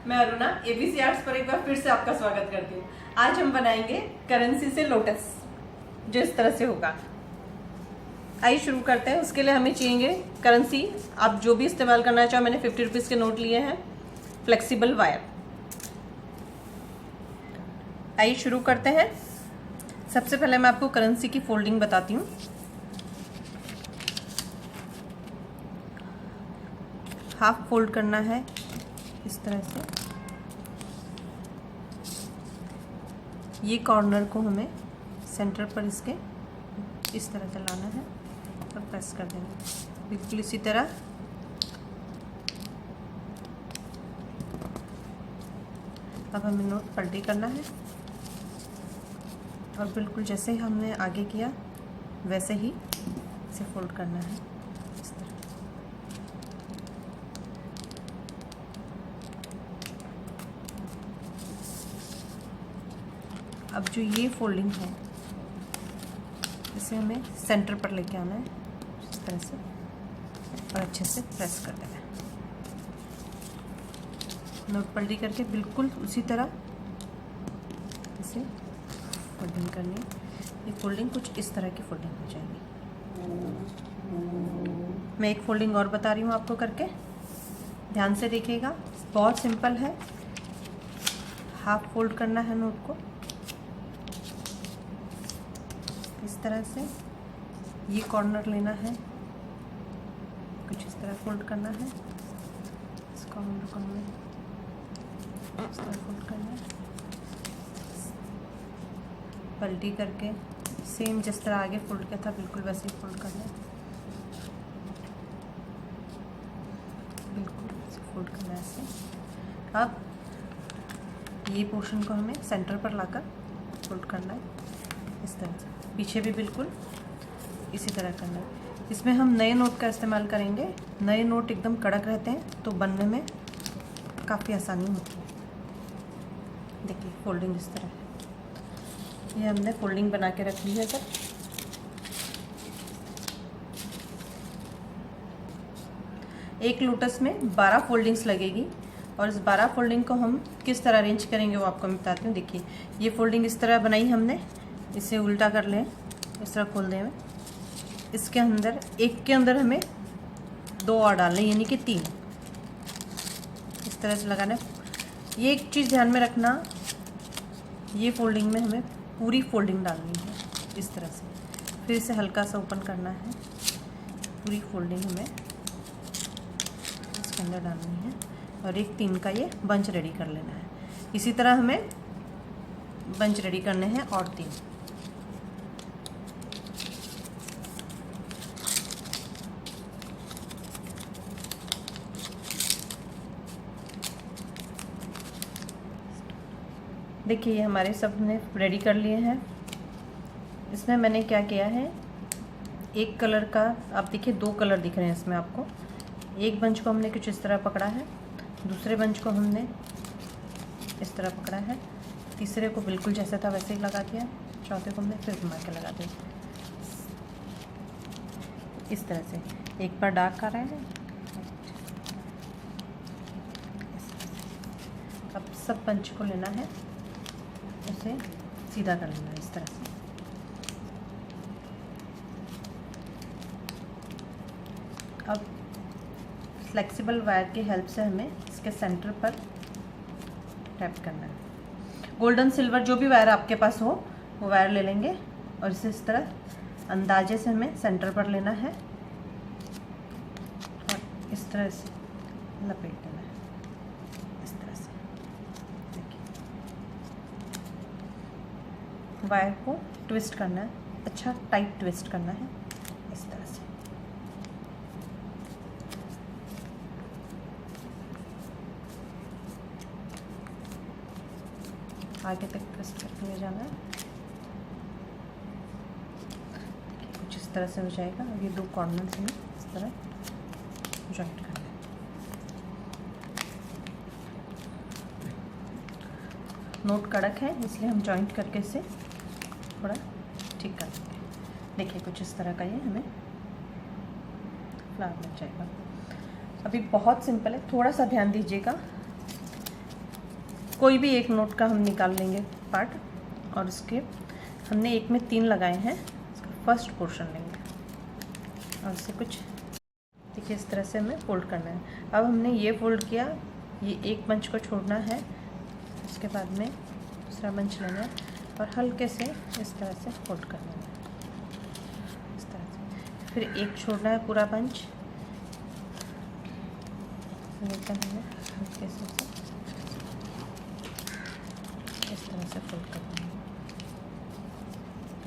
मैं Aruna ABC arts पर एक बार फिर से आपका स्वागत करती हूँ। आज हम बनाएंगे करेंसी से लोटस, जो इस तरह से होगा। आइए शुरू करते हैं। उसके लिए हमें चाहिए करेंसी, आप जो भी इस्तेमाल करना चाहो। मैंने 50 रुपीज़ के नोट लिए हैं, फ्लेक्सिबल वायर। आइए शुरू करते हैं। सबसे पहले मैं आपको करेंसी की फोल्डिंग बताती हूँ। हाफ फोल्ड करना है इस तरह से। ये कॉर्नर को हमें सेंटर पर इसके इस तरह से लाना है और प्रेस कर देना है, बिल्कुल इसी तरह। अब हमें नोट पलटी करना है और बिल्कुल जैसे हमने आगे किया वैसे ही इसे फोल्ड करना है इस तरह। अब जो ये फोल्डिंग है इसे हमें सेंटर पर लेके आना है इस तरह से और अच्छे से प्रेस कर देना है। नोट पलटी करके बिल्कुल उसी तरह इसे फोल्डिंग करनी है। ये फोल्डिंग कुछ इस तरह की फोल्डिंग हो जाएगी। मैं एक फोल्डिंग और बता रही हूँ आपको करके, ध्यान से देखिएगा। बहुत सिंपल है। हाफ फोल्ड करना है नोट को इस तरह से। ये कॉर्नर लेना है, कुछ इस तरह फोल्ड करना है। इस कॉर्नर को हमें इस तरह फोल्ड करना है, पलटी करके सेम जिस तरह आगे फोल्ड किया था बिल्कुल वैसे ही फोल्ड करना है। बिल्कुल ऐसे फोल्ड करना है ऐसे। अब ये पोर्शन को हमें सेंटर पर लाकर फोल्ड करना है इस तरह से। पीछे भी बिल्कुल इसी तरह करना है। इसमें हम नए नोट का इस्तेमाल करेंगे। नए नोट एकदम कड़क रहते हैं तो बनने में काफ़ी आसानी होती है। देखिए फोल्डिंग इस तरह है। ये हमने फोल्डिंग बना के रख ली है सब। एक लोटस में 12 फोल्डिंग्स लगेगी और इस 12 फोल्डिंग को हम किस तरह अरेंज करेंगे वो आपको मैं बताती हूँ। देखिए ये फोल्डिंग इस तरह बनाई हमने, इसे उल्टा कर लें, इस तरह खोल दें हमें। इसके अंदर एक के अंदर हमें 2 और डालने, यानी कि 3 इस तरह से लगाना है। ये एक चीज़ ध्यान में रखना, ये फोल्डिंग में हमें पूरी फोल्डिंग डालनी है इस तरह से। फिर इसे हल्का सा ओपन करना है। पूरी फोल्डिंग हमें इसके अंदर डालनी है और एक 3 का ये बंच रेडी कर लेना है। इसी तरह हमें बंच रेडी करने हैं और 3। देखिए ये हमारे सब ने रेडी कर लिए हैं। इसमें मैंने क्या किया है, एक कलर का, आप देखिए 2 कलर दिख रहे हैं इसमें आपको। एक बंच को हमने कुछ इस तरह पकड़ा है, दूसरे बंच को हमने इस तरह पकड़ा है, तीसरे को बिल्कुल जैसे था वैसे ही लगा दिया, चौथे को हमने फिर घुमा के लगा दिया इस तरह से। एक बार डार्क आ रहा है। अब सब बंच को लेना है, उसे सीधा कर लेना है इस तरह से। अब फ्लेक्सिबल वायर की हेल्प से हमें इसके सेंटर पर टैप करना है। गोल्डन सिल्वर जो भी वायर आपके पास हो वो वायर ले लेंगे और इसे इस तरह अंदाजे से हमें सेंटर पर लेना है और इस तरह से लपेट देना है इस तरह से। देखिए वायर को ट्विस्ट करना है, अच्छा टाइट ट्विस्ट करना है इस तरह से। आगे तक ट्विस्ट करके ले जाना है। कुछ इस तरह से हो जाएगा। अब ये 2 कॉर्नर्स में इस तरह जॉइंट करना है। नोट कड़क है इसलिए हम जॉइंट करके इसे थोड़ा ठीक कर देंगे। देखिए कुछ इस तरह का ये हमें फ्लावर लग जाएगा। अभी बहुत सिंपल है, थोड़ा सा ध्यान दीजिएगा। कोई भी एक नोट का हम निकाल लेंगे पार्ट और इसके हमने एक में 3 लगाए हैं, इसका फर्स्ट पोर्शन लेंगे और इसे कुछ देखिए इस तरह से हमें फोल्ड करना है। अब हमने ये फोल्ड किया, ये एक बंच को छोड़ना है, उसके बाद में दूसरा बंच लेना है और हल्के से इस तरह से फोल्ड करना है, इस तरह से। फिर एक छोड़ना है पूरा बंच, लेकर हमें हल्के से इस तरह से फोल्ड करना है।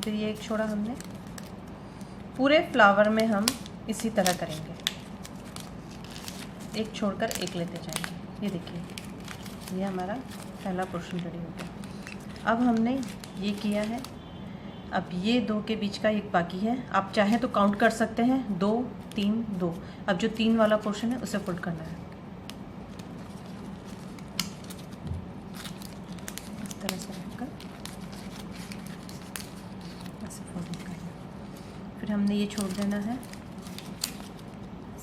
फिर ये एक छोड़ा हमने, पूरे फ्लावर में हम इसी तरह करेंगे, एक छोड़कर एक लेते जाएंगे। ये देखिए, ये हमारा पहला पोर्शन रेडी हो गया। अब हमने ये किया है, अब ये 2 के बीच का एक बाकी है। आप चाहें तो काउंट कर सकते हैं, 2 3 2। अब जो 3 वाला पोर्शन है उसे फोल्ड करना है, इस तरह से रखकर ऐसे फोल्ड करना है। फिर हमने ये छोड़ देना है,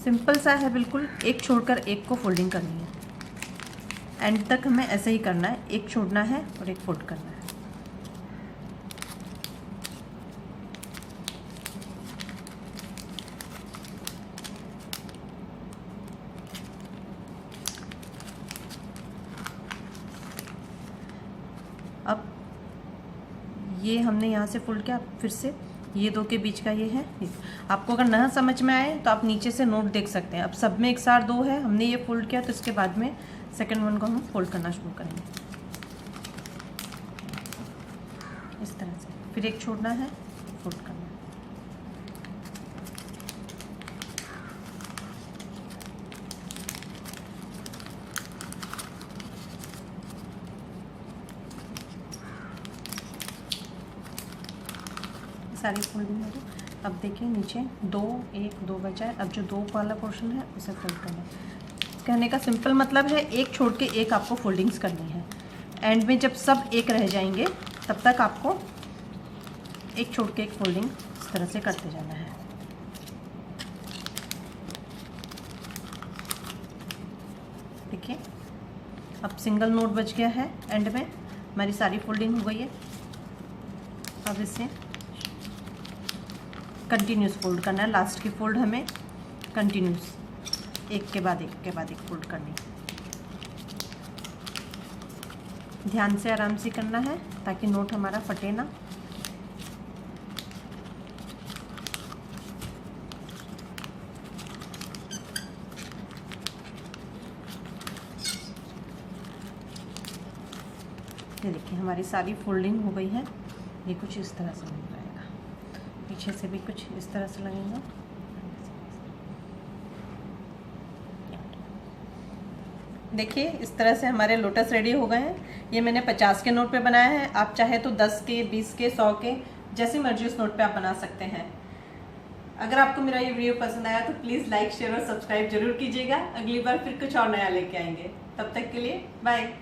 सिंपल सा है बिल्कुल, एक छोड़कर एक को फोल्डिंग करनी है। एंड तक हमें ऐसे ही करना है, एक छोड़ना है और एक फोल्ड करना है। अब ये हमने यहाँ से फोल्ड किया, फिर से ये 2 के बीच का ये है। आपको अगर ना समझ में आए तो आप नीचे से नोट देख सकते हैं। अब सब में एक साथ 2 है, हमने ये फोल्ड किया, तो इसके बाद में सेकंड वन को हम फोल्ड करना शुरू करेंगे इस तरह से। फिर एक छोड़ना है, फोल्ड करना है। सारी फोल्डिंग हो गई। अब देखिए नीचे 2 1 2 बचा है। अब जो 2 वाला पोर्शन है उसे फोल्ड करना है। कहने का सिंपल मतलब है, एक छोड़ के एक आपको फोल्डिंग्स करनी है। एंड में जब सब एक रह जाएंगे तब तक आपको एक छोड़ के एक फोल्डिंग इस तरह से करते जाना है। देखिए अब सिंगल नोट बच गया है, एंड में हमारी सारी फोल्डिंग हो गई है। अब इसे कंटिन्यूस फोल्ड करना है, लास्ट की फोल्ड हमें कंटिन्यूस एक के बाद एक फोल्ड करनी। ध्यान से आराम से करना है ताकि नोट हमारा फटे ना। ये देखिए हमारी सारी फोल्डिंग हो गई है। ये कुछ इस तरह से मिल जाएगा, पीछे से भी कुछ इस तरह से लगेगा। देखिए इस तरह से हमारे लोटस रेडी हो गए हैं। ये मैंने 50 के नोट पे बनाया है, आप चाहे तो 10 के 20 के 100 के जैसी मर्जी उस नोट पे आप बना सकते हैं। अगर आपको मेरा ये वीडियो पसंद आया तो प्लीज़ लाइक शेयर और सब्सक्राइब जरूर कीजिएगा। अगली बार फिर कुछ और नया लेके आएंगे, तब तक के लिए बाय।